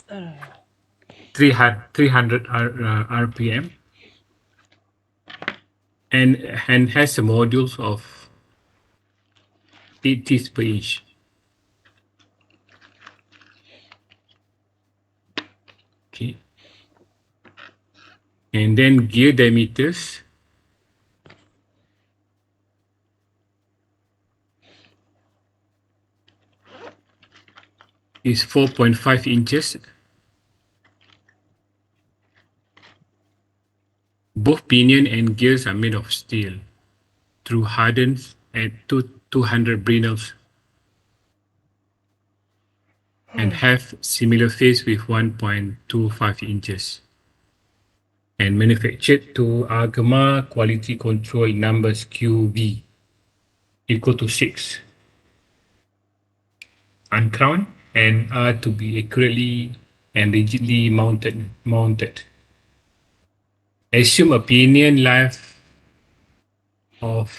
300 RPM, and has a modules of 80 per inch. Okay, and then gear diameters is 4.5 inches. Both pinion and gears are made of steel through hardened at 200 Brinells and have similar face with 1.25 inches and manufactured to Agama quality control numbers QV equal to 6, uncrowned, and are to be accurately and rigidly mounted. Assume a pinion life of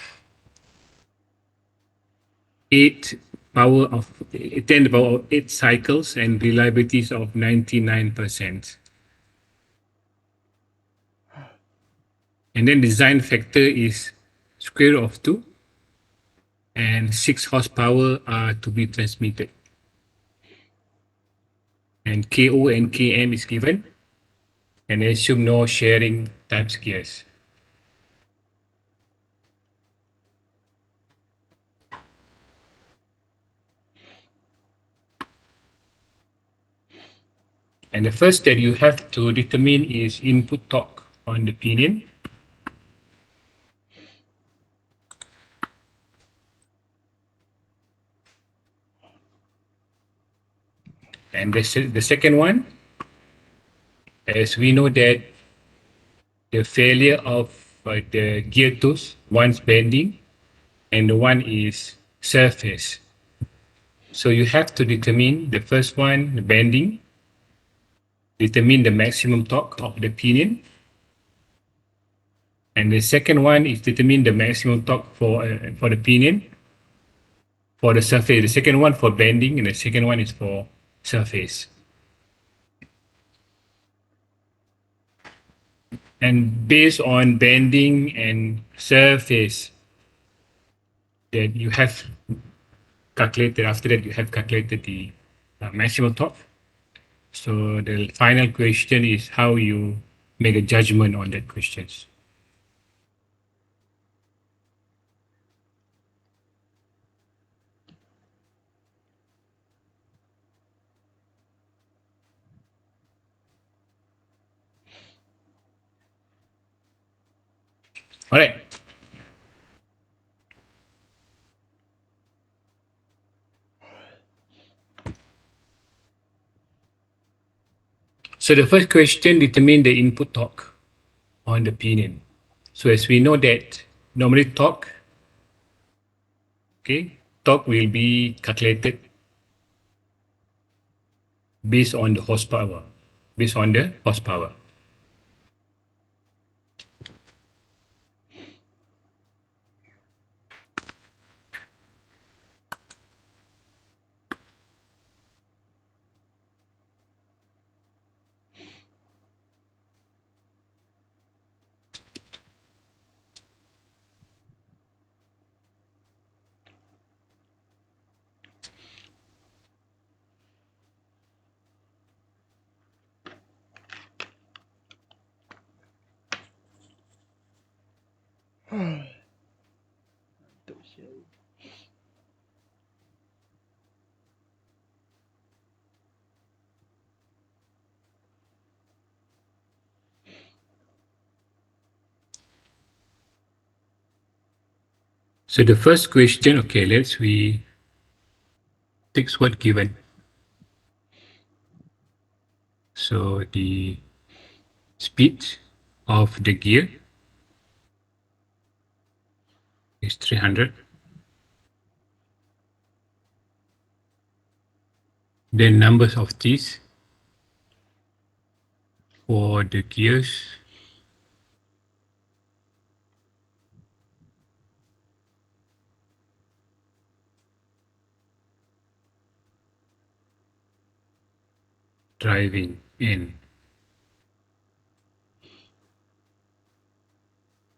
8 power of 10 to the power of 8 cycles and reliabilities of 99%. And then design factor is square root of 2 and 6 horsepower are to be transmitted. And KO and KM is given and assume no sharing types gears. And the first that you have to determine is input torque on the pinion. And the second one, as we know that the failure of the gear tooth, one's bending and the one is surface. So you have to determine the first one, the bending, determine the maximum torque of the pinion. And the second one is determine the maximum torque for the pinion for the surface. The second one for bending and the second one is for surface. And based on bending and surface that you have calculated, after that you have calculated the maximum torque. So the final question is how you make a judgment on that questions. All right. So the first question determine the input torque on the pinion. So as we know that normally torque, okay, torque will be calculated based on the horsepower, based on the horsepower. So the first question, okay, let's we take what given. So the speed of the gear is 300. Then numbers of teeth for the gears driving in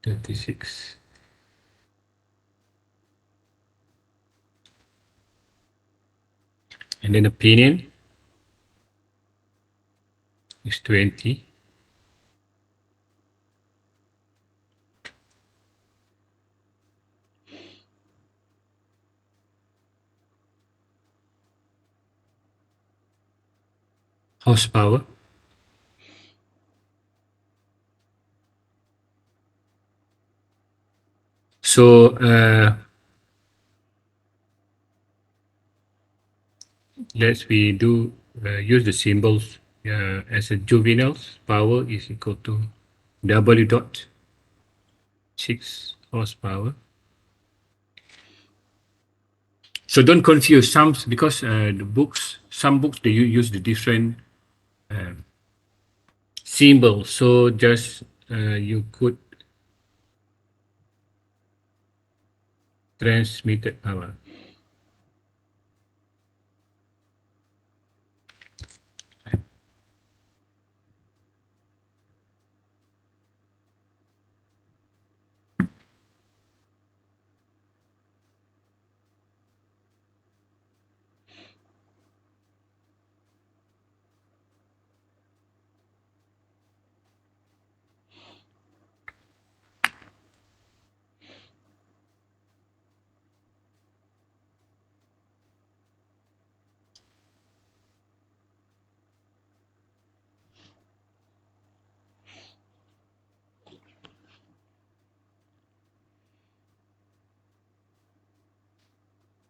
36. And then opinion is 20. Horsepower. So let's we do use the symbols as a juveniles. Power is equal to W dot 6 horsepower. So don't confuse some because the books, some books they use the different symbols. So just you could transmitted power.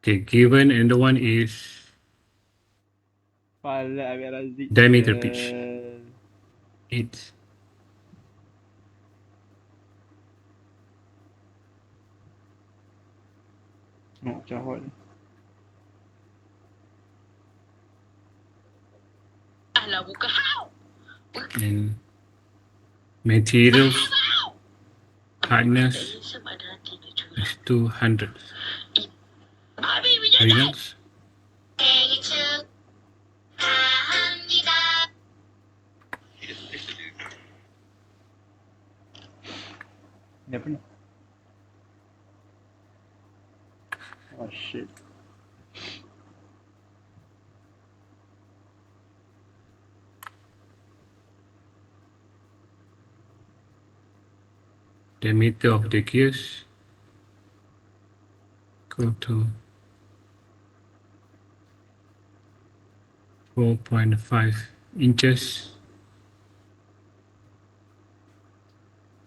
Okay, given and the one is Pala agak razik diameter pitch. sial. It's Oh, cahol. Alah, bukan how. and materials hardness Sebab ada hati dia curang. is 200 Habis bijak tak? reynolds. Ni apa ni? Oh shit. Diameter of the gears go to 4.5 inches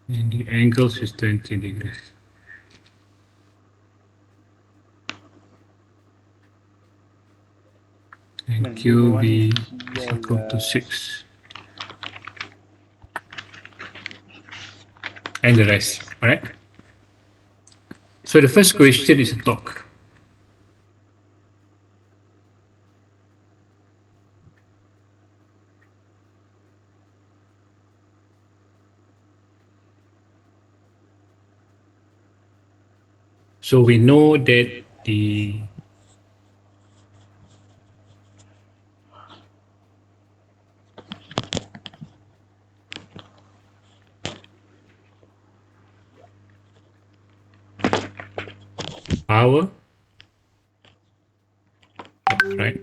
and the angles is 20 degrees. And Man, you QB go on it. is equal to 6. And the rest, alright? So the first question is a torque. So we know that the power, right?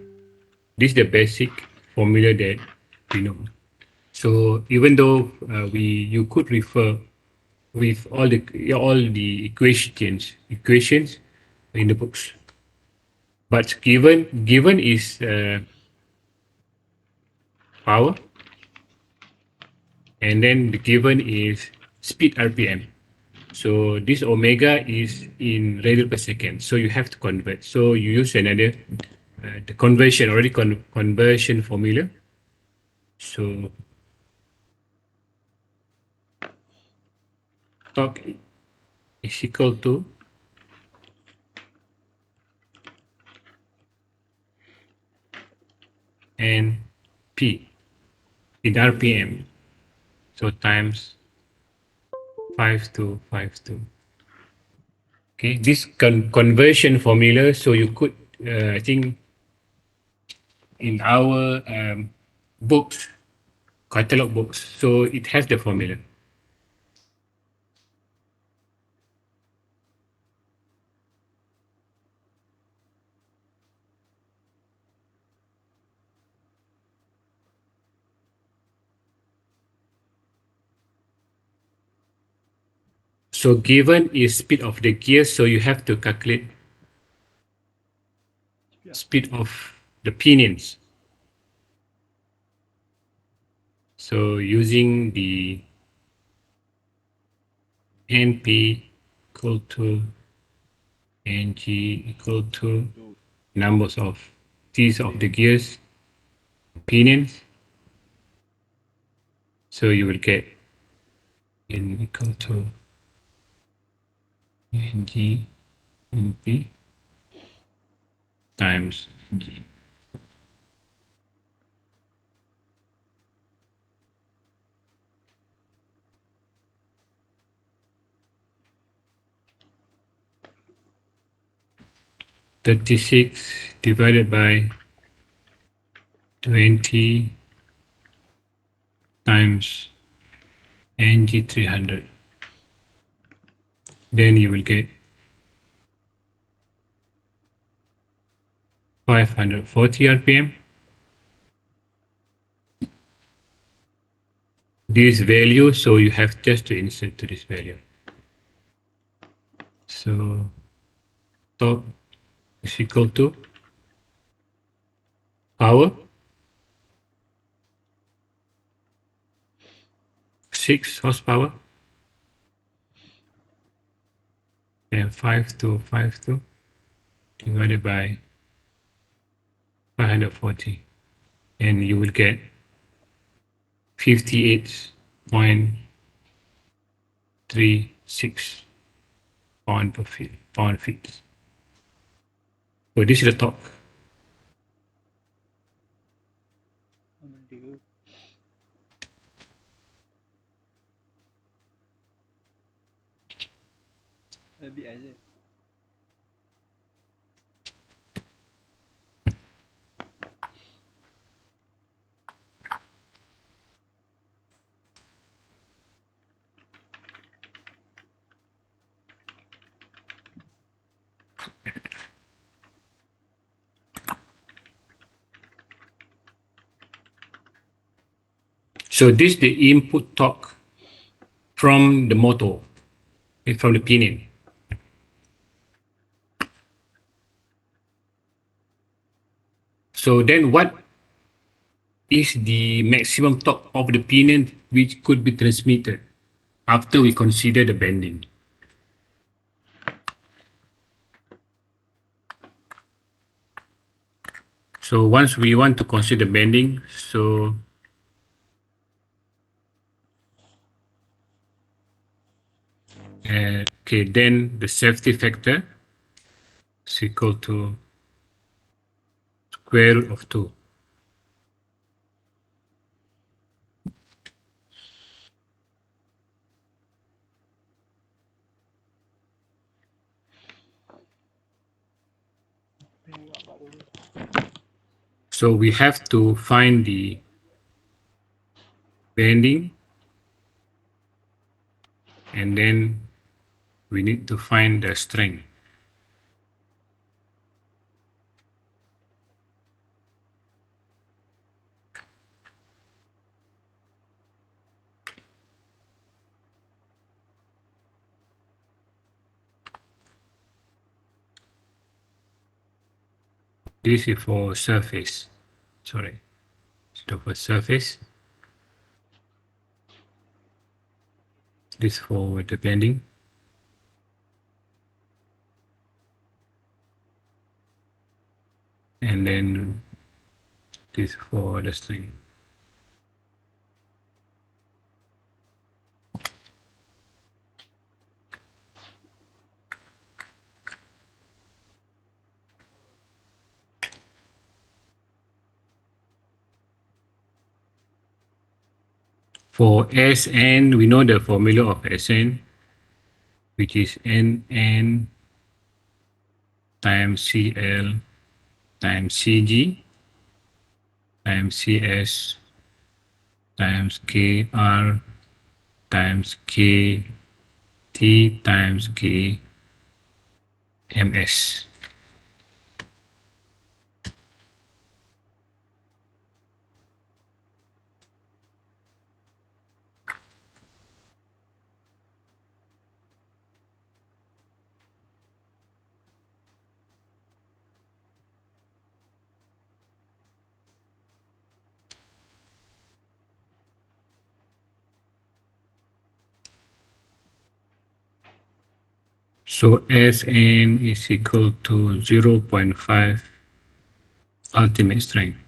This is the basic formula that we know. So even though you could refer with all the equations in the books, but given is power, and then the given is speed RPM. So this omega is in radian per second. So you have to convert. So you use another the conversion conversion formula. So torque is equal to N P in RPM. So times 5252. Okay, this conversion formula. So you could, I think, in our books, catalog books. So it has the formula. So given is speed of the gear, so you have to calculate speed of the pinions. So using the NP equal to NG equal to numbers of T's of the gears, pinions. So you will get N equal to NG NP times G. $36 divided by 20 times NG 300. Then you will get 540 RPM. This value, so you have just to insert to this value. So torque is equal to power 6 horsepower and 5252 divided by 540, and you will get 58.36 pound feet. So this is the torque. Aduh. Lebih aja. So this is the input torque from the motor, from the pinion. So then what is the maximum torque of the pinion which could be transmitted after we consider the bending? So once we want to consider bending, so okay, then the safety factor is equal to square root of 2. So we have to find the bending, and then we need to find the strength. This is for surface. Sorry, so for surface. This for the bending. And then this for the string. For Sn, we know the formula of Sn, which is Nn times Cl times Cg times Cs times KR times KT times KMS. So Sn is equal to 0.5 ultimate strength.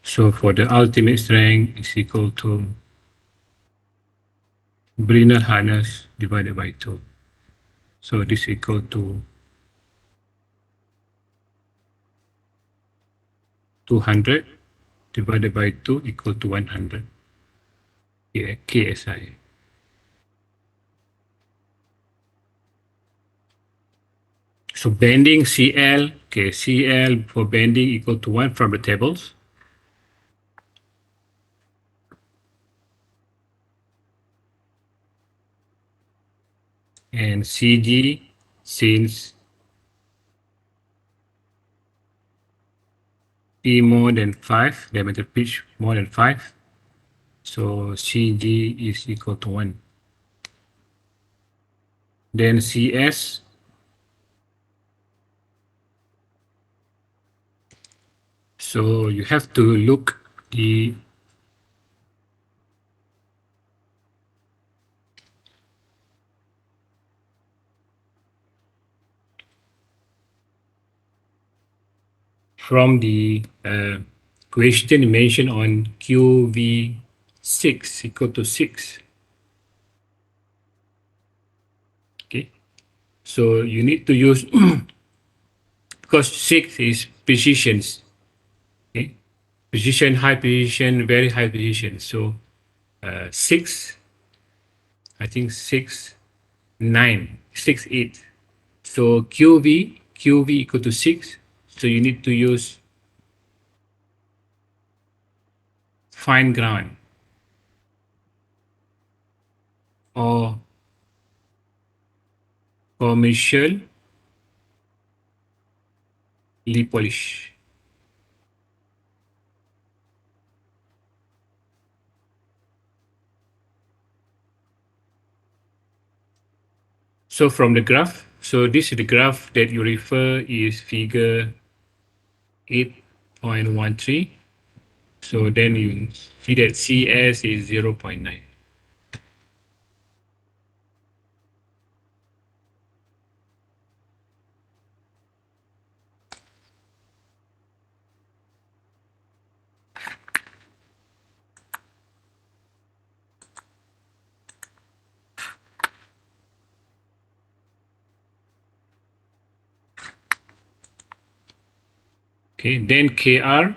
So for the ultimate strength is equal to Brinell hardness divided by 2. So this is equal to 200 divided by 2 equal to 100 KSI. So bending CL, okay, CL for bending equal to 1 from the tables. And CG, since P more than 5, diameter pitch more than 5, so CG is equal to 1. Then CS, so you have to look the from the question mentioned on QV6 equal to 6. Okay, so you need to use because 6 is positions. Okay, position, high position, very high position. So 6, I think 6, 9, 6, 8. So QV equal to 6. So you need to use fine ground or commercial lip polish. So from the graph, so this is the graph that you refer is figure 8.13. So then you see that CS is 0.9. Okay, then KR,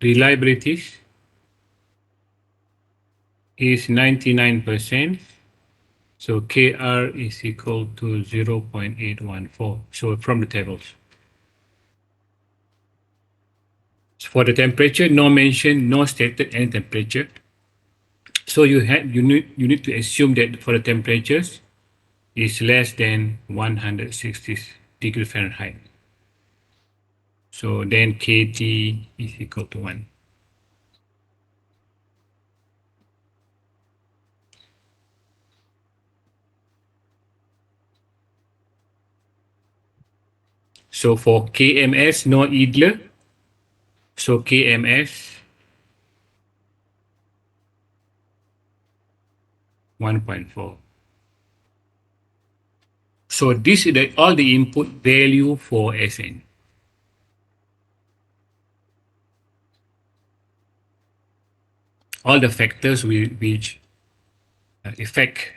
reliability is 99%. So KR is equal to 0.814. So from the tables. For the temperature, no mention, no stated any temperature. So you need to assume that for the temperatures is less than 160 degree Fahrenheit. So then KT is equal to 1. So for KMS, no idler. So KMS 1.4. So this is all the input value for SN. All the factors which affect.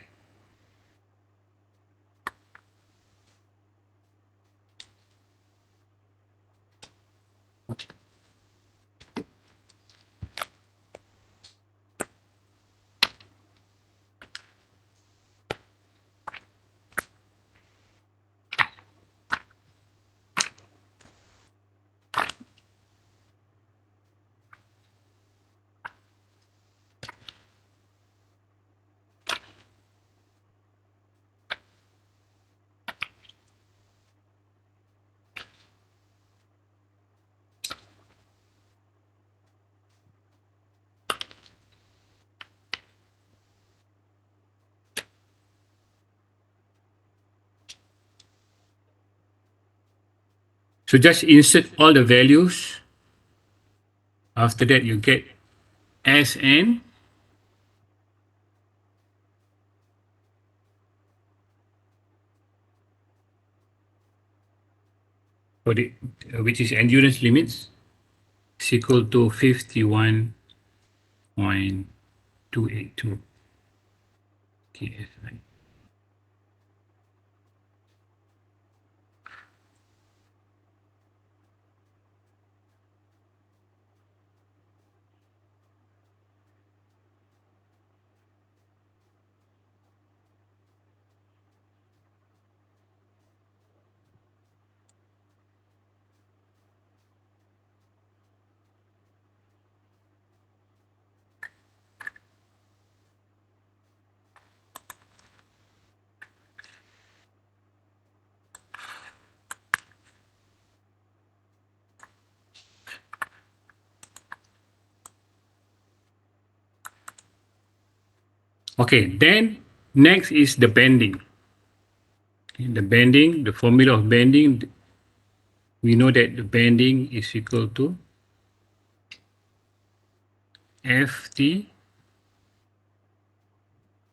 So just insert all the values. After that, you get Sn for the which is endurance limits is equal to 51.282 KSI. Okay, then next is the bending. The bending, the formula of bending, we know that the bending is equal to Ft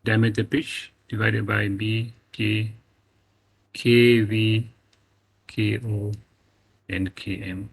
diameter pitch divided by B K KV KO and KM.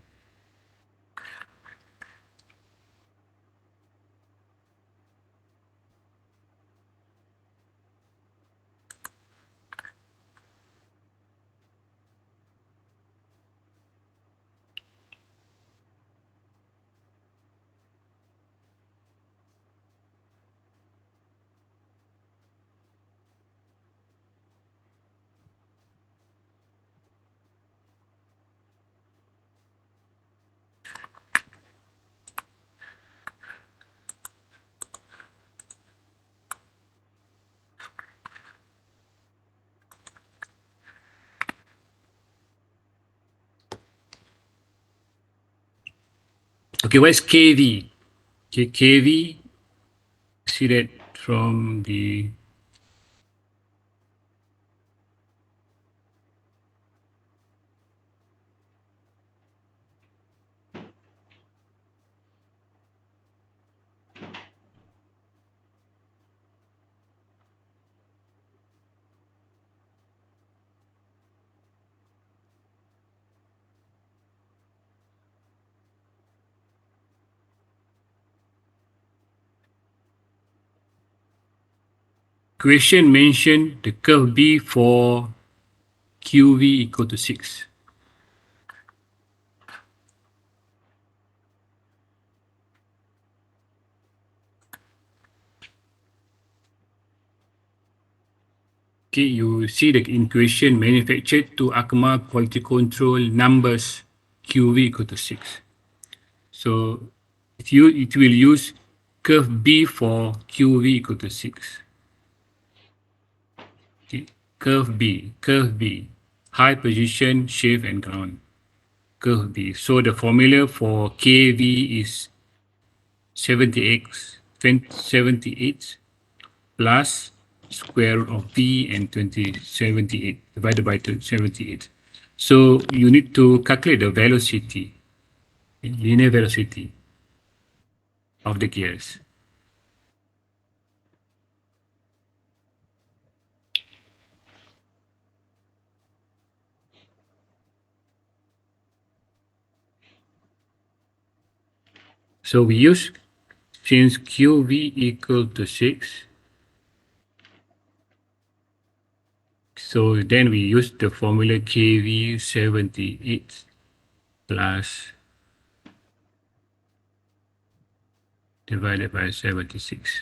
Okay, what is KV? Okay, KV, see that from the question mentioned the curve B for QV equal to 6. Okay, you see the equation manufactured to ACMA quality control numbers QV equal to 6. So it will use curve B for QV equal to 6. Okay, curve B, high position, shave and ground. Curve B. So the formula for KV is 78 plus square root of V and 78 divided by 78. So you need to calculate the velocity, linear velocity of the gears. So we use, since QV equal to 6, so then we use the formula KV 78 plus divided by 76.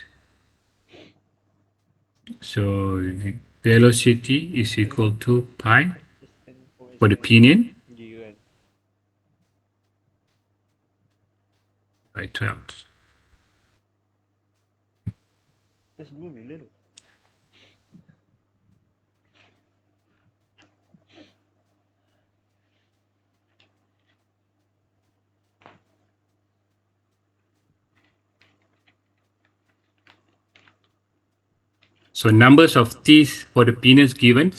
So the velocity is equal to pi for the pinion by 12. Just move a little. So numbers of teeth for the pinions given.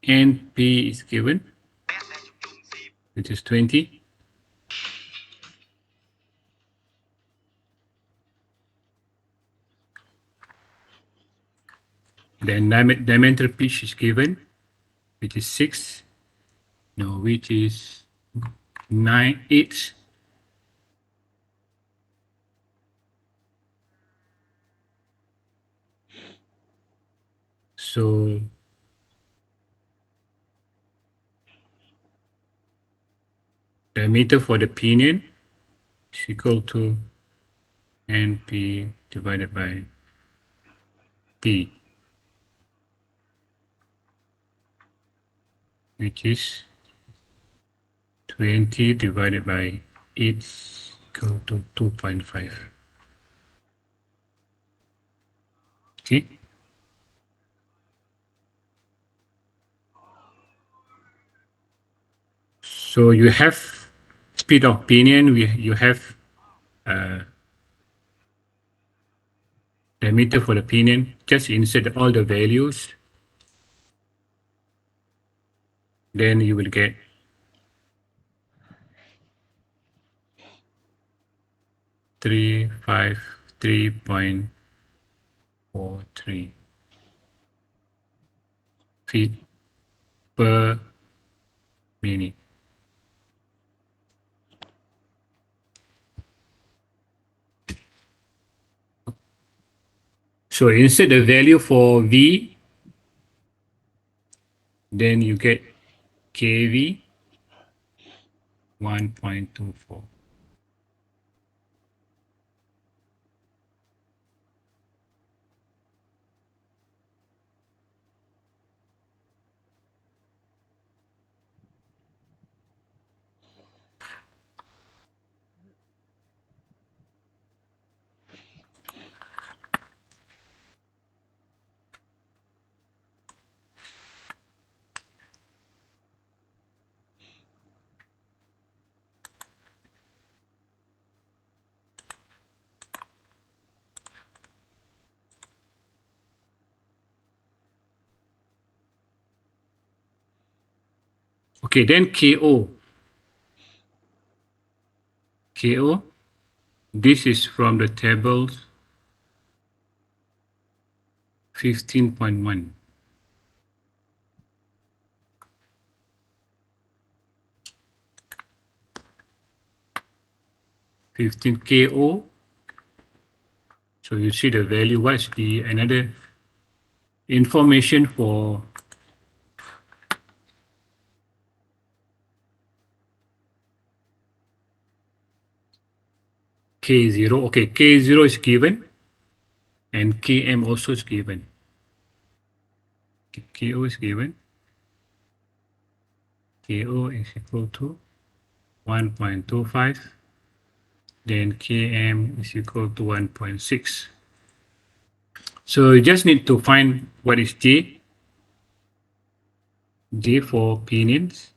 and P is given, which is 20. Then diameter pitch is given, which is 6. No, which is 8. So diameter for the pinion is equal to NP divided by P, which is 20 divided by 8 equal to 2.5. Okay. So you have speed of pinion, you have diameter for the pinion. Just insert all the values. Then you will get 353.43 feet per minute. So insert the value for V, then you get kV 1.24. Okay, then KO. KO, this is from the table 15.1. 15 KO. So you see the value. What's the another information for K0? Okay, K0 is given and Km also is given. KO is given. KO is equal to 1.25. Then Km is equal to 1.6. So you just need to find what is J. J for pinions.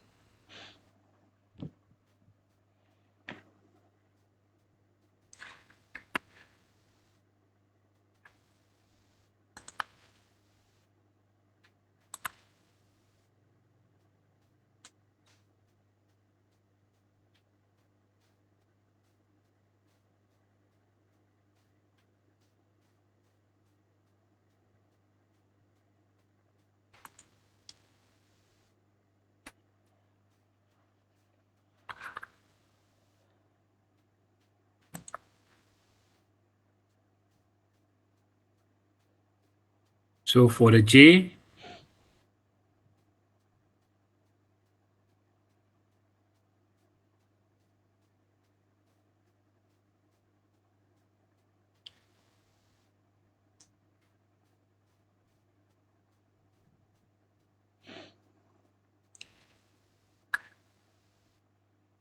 So for the J,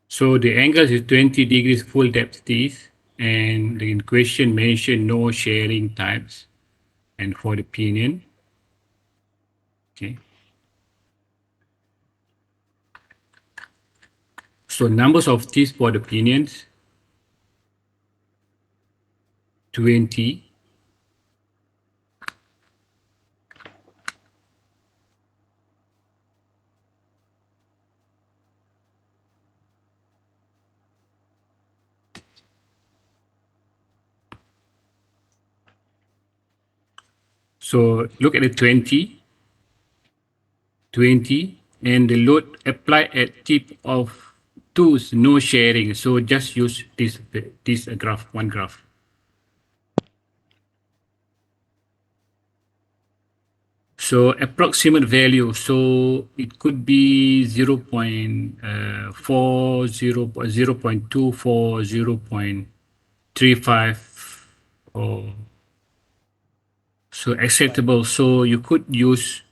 so the angle is 20 degrees full depth teeth, and the question mentioned no sharing types. And for the pinion, okay. So numbers of teeth for the pinions, 20. So look at the 20, and the load apply at tip of tools, no sharing. So just use this graph, one graph. So approximate value, so it could be 0.40, 0.24, 0.35, or so acceptable. So you could use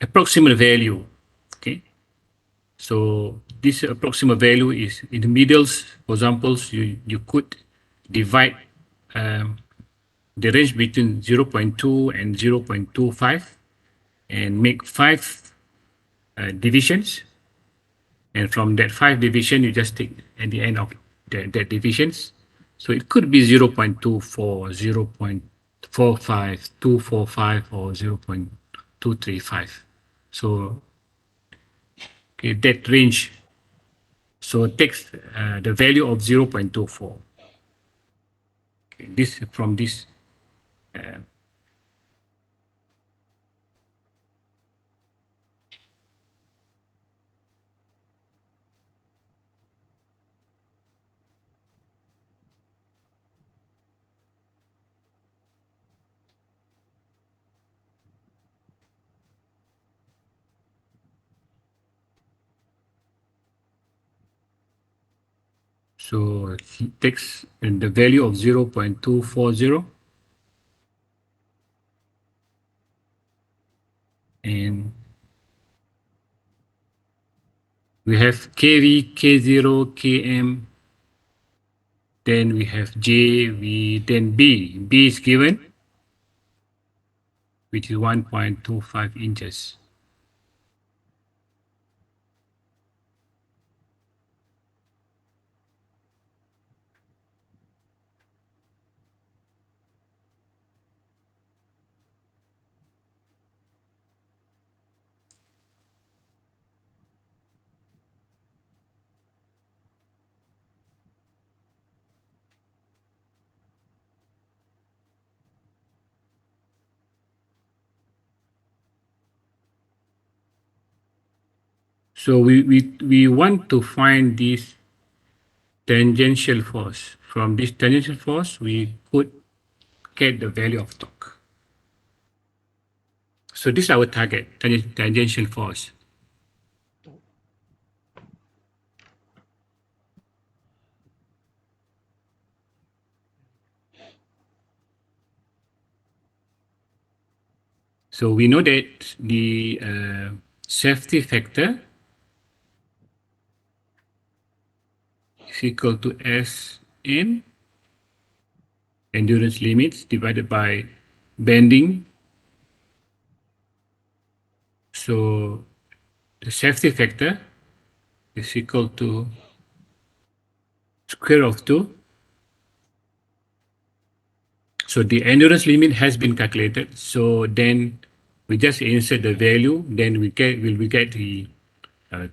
approximate value. Okay. So this approximate value is in the middles. For example, you could divide um, the range between 0.2 and 0.25 and make five divisions. And from that five division, you just take at the end of that divisions. So it could be 0.24, 0.45, 245, or 0.235. So okay, that range. So takes the value of 0.24. Okay, this from this. Uh, so he takes the value of 0.240 and we have KV, K0, KM, then we have J, V, then B. B is given, which is 1.25 inches. So we want to find this tangential force. From this tangential force, we could get the value of torque. So this is our target, tangential force. So we know that the safety factor is equal to Sn, endurance limits, divided by bending. So the safety factor is equal to square of 2. So the endurance limit has been calculated. So then we just insert the value, then we get the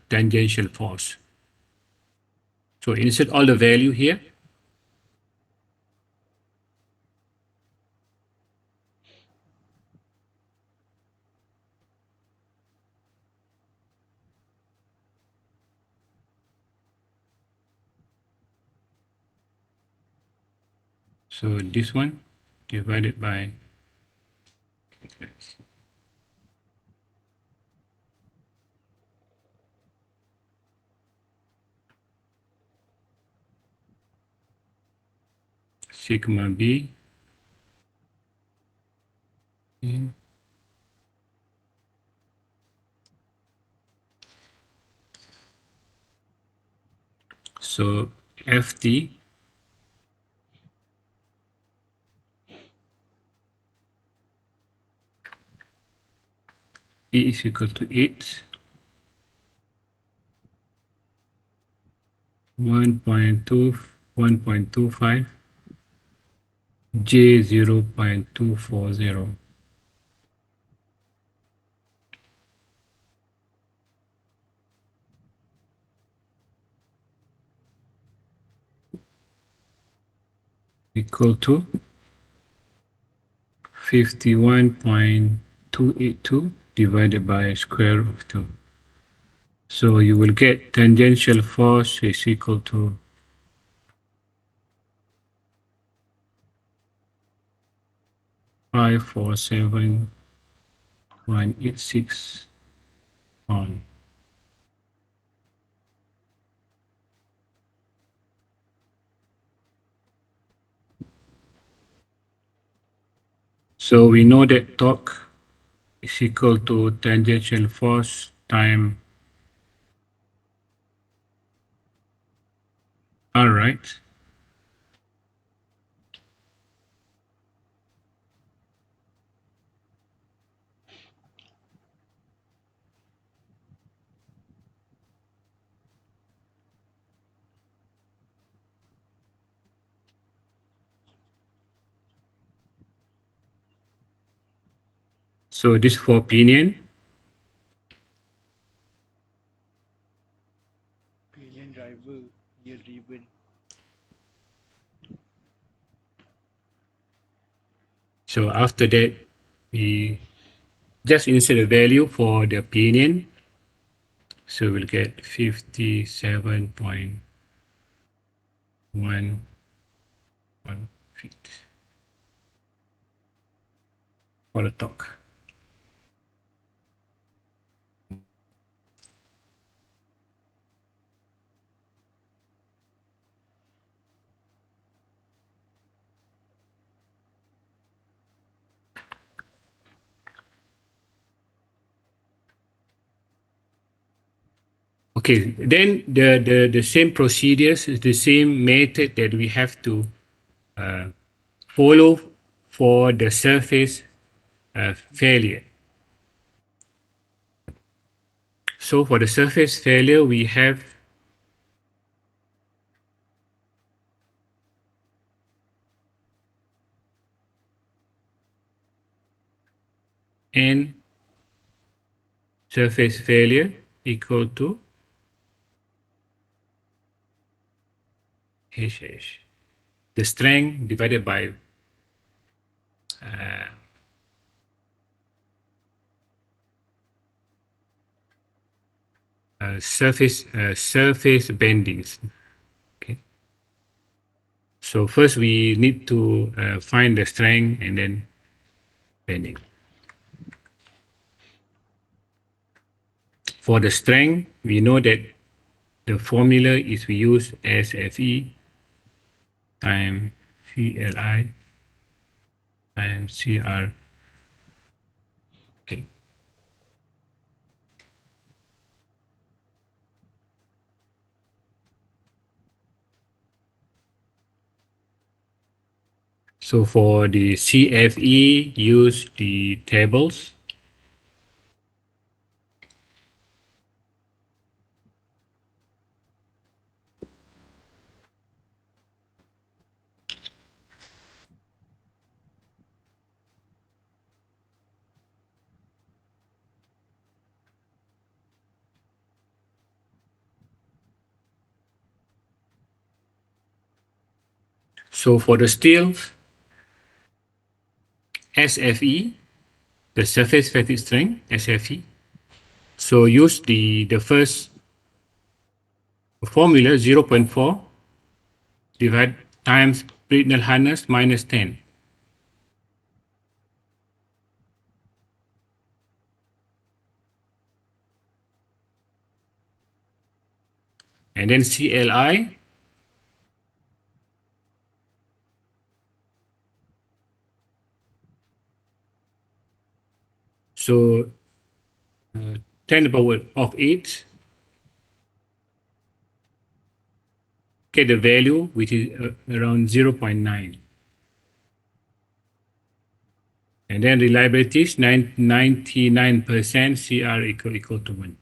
tangential force. So insert all the value here. So this one divided by sigma b. So Ft E is equal to 8, 1.2, 1.25, J 0.240. equal to 51.282 divided by square root of 2. So you will get tangential force is equal to 547.86 pound. So we know that torque is equal to tangential force time R, right? So this for pinion. Pinion driver, gear driven. So after that, we just insert a value for the pinion. So we'll get 57.11 feet for the torque. Okay, then the same procedures is the same method that we have to follow for the surface failure. So for the surface failure, we have N surface failure equal to HH. The strength divided by surface bendings. Okay. So first we need to find the strength and then bending. For the strength, we know that the formula is we use SFE times CLI times CR. Okay. So for the CFE, use the tables. So for the steel, SFE, the surface fatigue strength, SFE. So use the first formula 0.4 divide times Britnell harness minus 10. And then CLI. So 10 to the power of 8. Get the value which is around 0.9. And then reliability is 99% CR equal to 1.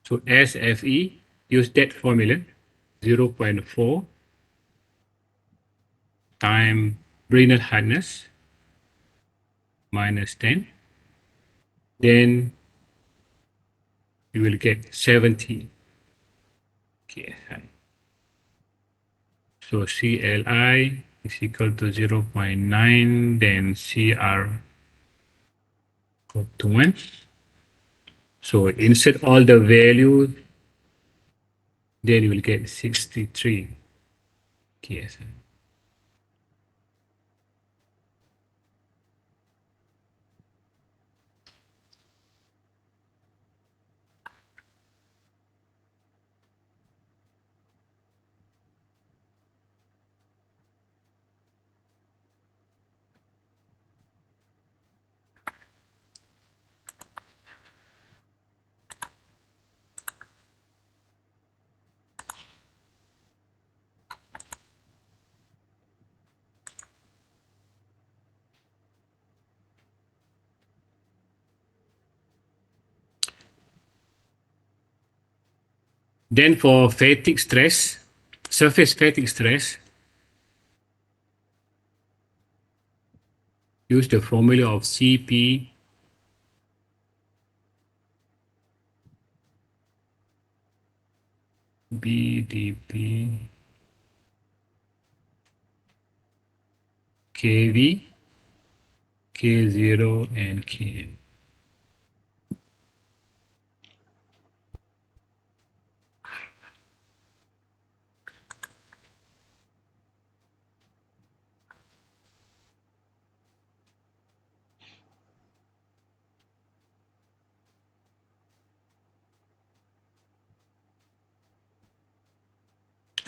So SFE, use that formula, 0.4 times Brinell hardness minus 10 then you will get 70 KSI. So CLI is equal to 0.9, then CR go to 1. So insert all the value, then you will get 63 KSI. Then for fatigue stress, surface fatigue stress, use the formula of CP BDP KV, K0, and Kn.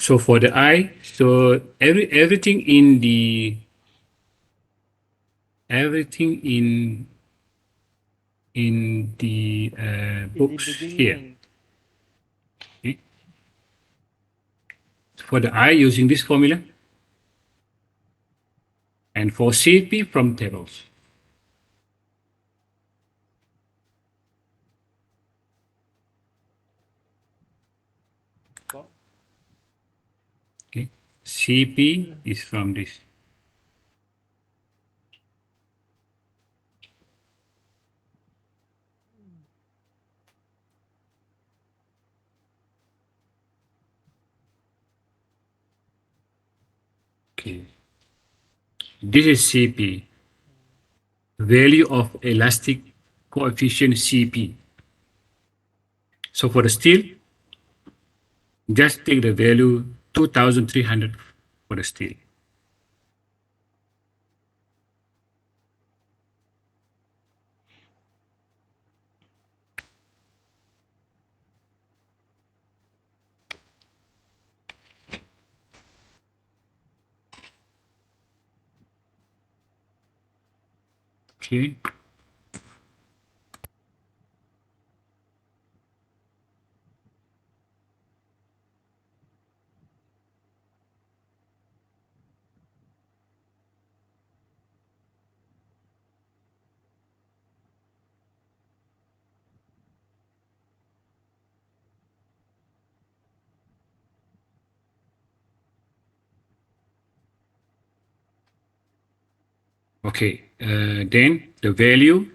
So for the eye, so everything in the books here. beginning, Okay. For the eye, using this formula, and for CP from tables. Okay. CP is from this. Okay. This is CP, value of elastic coefficient CP. So for the steel, just take the value 2,300 for the steel. Okay. Okay. Then the value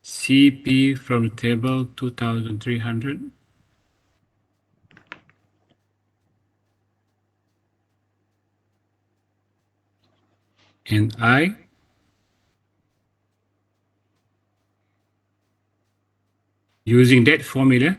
CP from table 2,300. And I, using that formula,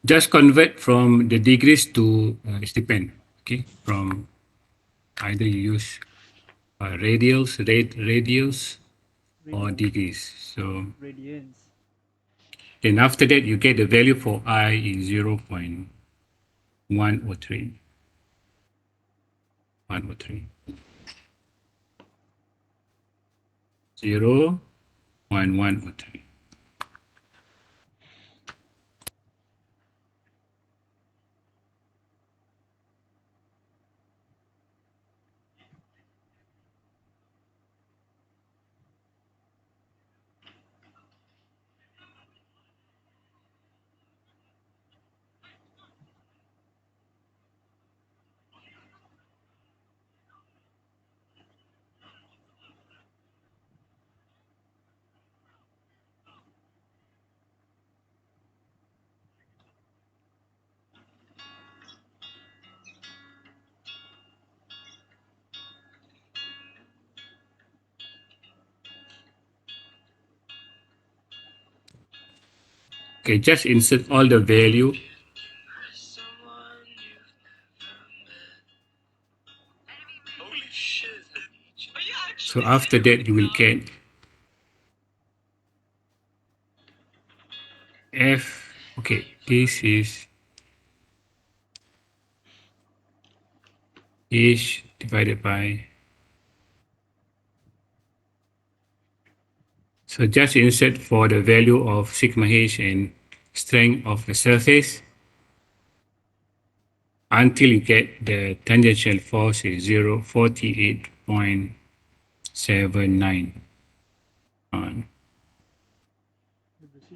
just convert from the degrees to, it depends, okay, from either you use radials or degrees. So radians. then after that, you get the value for I is 0.103. 103. 0, 1, 103. Okay, just insert all the value. So after that, you will get F. Okay, this is H divided by. So just insert for the value of sigma H and strength of the surface until you get the tangential force is 0.48.79 on. Berarti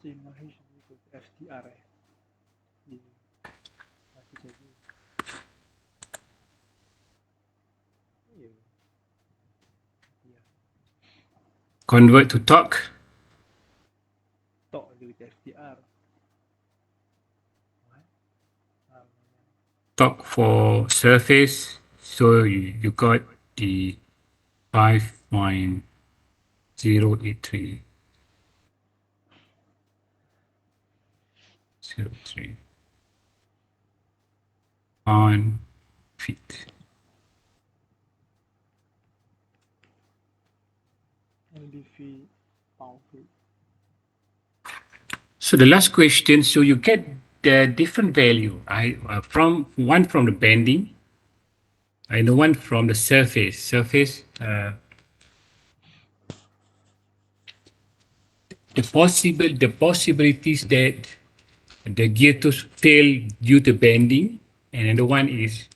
sigma H equal to FTR eh. Di masih jadi. Ya. Ya. Convert to torque. Tok with FTR. What? Torque for surface. So you got the 5.083. 03 on feet. LDV pound feet. So the last question, so you get the different value, from one from the bending, and the one from the surface. The possibilities that the gear tooth fail due to bending, and another one is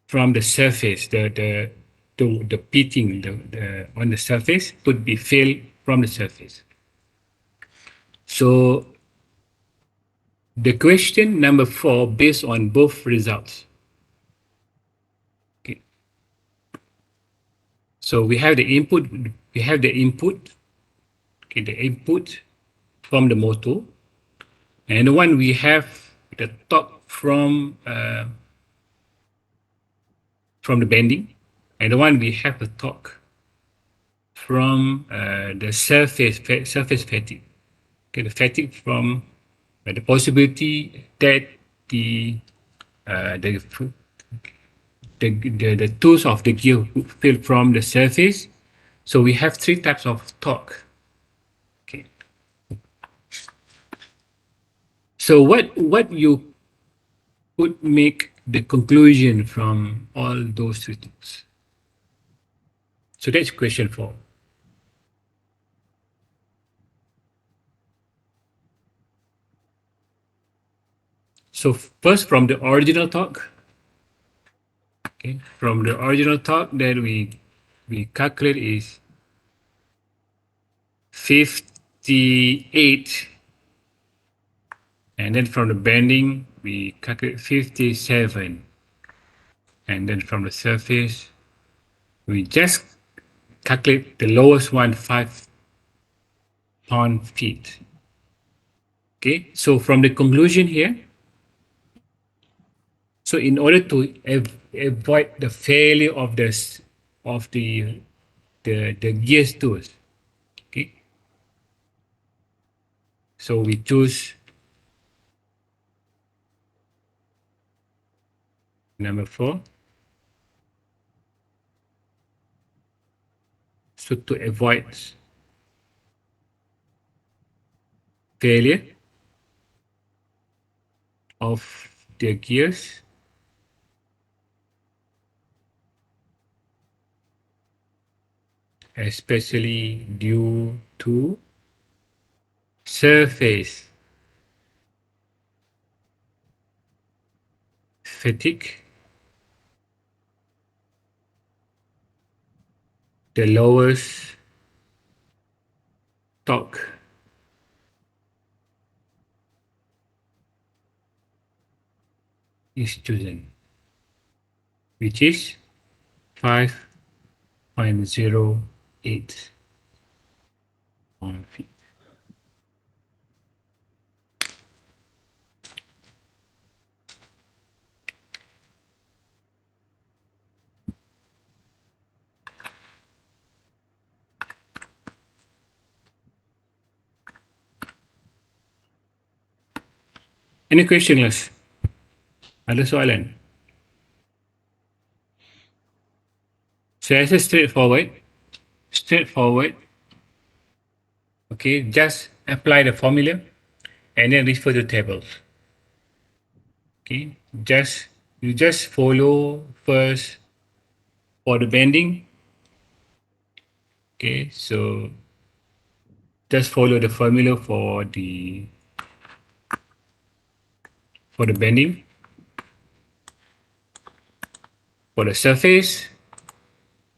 from the surface, the pitting on the surface could be failed from the surface. So the question number 4 based on both results. Okay. So we have the input. Okay, the input from the motor, and the one we have the torque from the bending, and the one we have the torque from the surface fatigue. Okay, the fatigue from the possibility that the tools of the gear feel from the surface. So we have 3 types of torque. Okay. So what you could make the conclusion from all those 3 tools? So that's question 4. So first from the original torque. Okay, from the original torque that we calculate is 58, and then from the bending we calculate 57, and then from the surface we just calculate the lowest one, 5 pound-feet. Okay, so from the conclusion here, so in order to avoid the failure of the gear tools, okay, so we choose number 4. So to avoid failure, of the gears, especially due to surface fatigue, the lowest torque is chosen, which is 5.08 pound-feet. Any question, Les? Ada soalan? Saya rasa straightforward. Okay, just apply the formula and then refer to tables. Okay, you just follow first for the bending. Okay, so just follow the formula for the bending. For the surface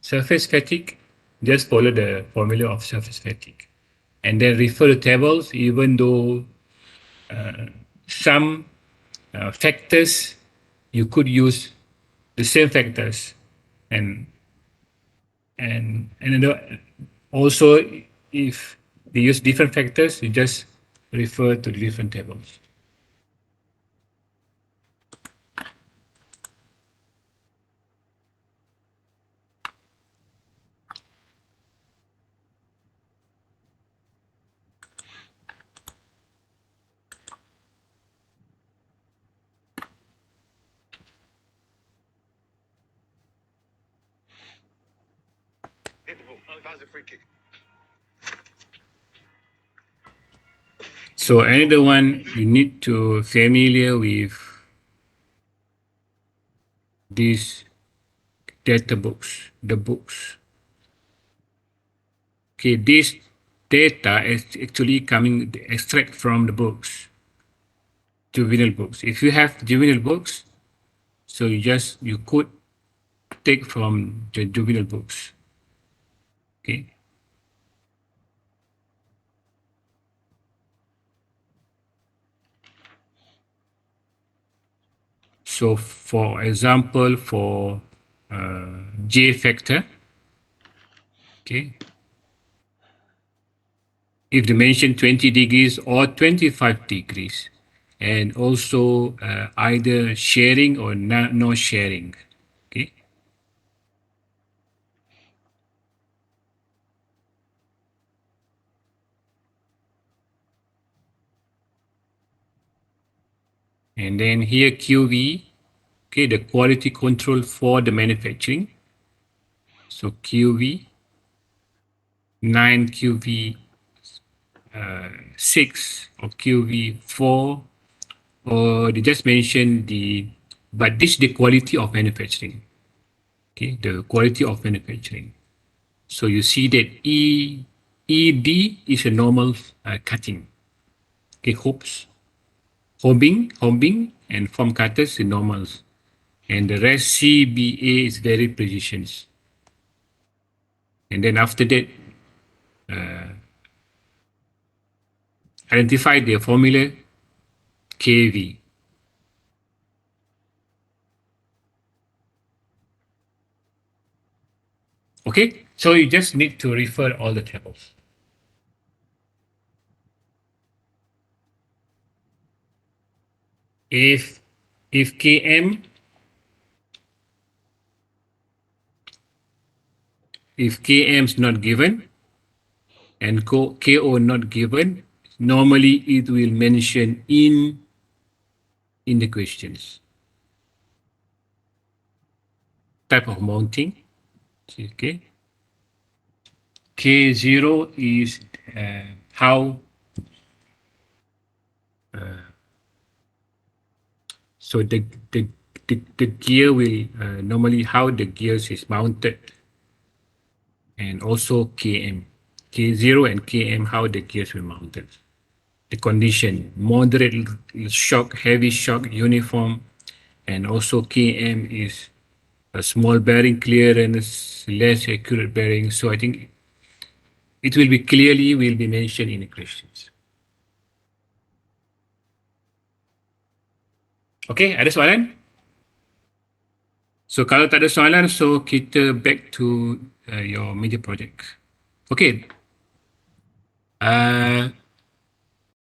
fatigue, just follow the formula of surface fatigue. And then refer to tables, even though some factors you could use the same factors, and also if they use different factors, you just refer to the different tables. That was a free kick. So another one you need to familiar with these data books, the books. Okay, this data is actually coming extract from the books, juvenile books. If you have juvenile books, so you could take from the juvenile books. Okay. So for example, for J factor, okay, if they mention 20 degrees or 25 degrees, and also either sharing or no sharing, okay. And then here QV, okay, the quality control for the manufacturing. So QV, 9 QV 6 or QV 4, or they just mentioned but this is the quality of manufacturing. Okay, the quality of manufacturing. So you see that ED is a normal cutting. Okay, hobbing, and form cutters is normals. And the rest CBA is very precision. And then after that, identify the formula KV. Okay, so you just need to refer all the tables. If KM, if KM is not given and KO not given, normally it will mention in the questions. Type of mounting, okay. K0 is how So the gear will normally how the gears is mounted, and also km, k0 and km how the gears will mounted. The condition moderate shock, heavy shock, uniform, and also km is a small bearing clearance, less accurate bearing. So I think it will be clearly will be mentioned in the questions. Okay, ada soalan? So kalau tak ada soalan, so kita back to your major project. Okay.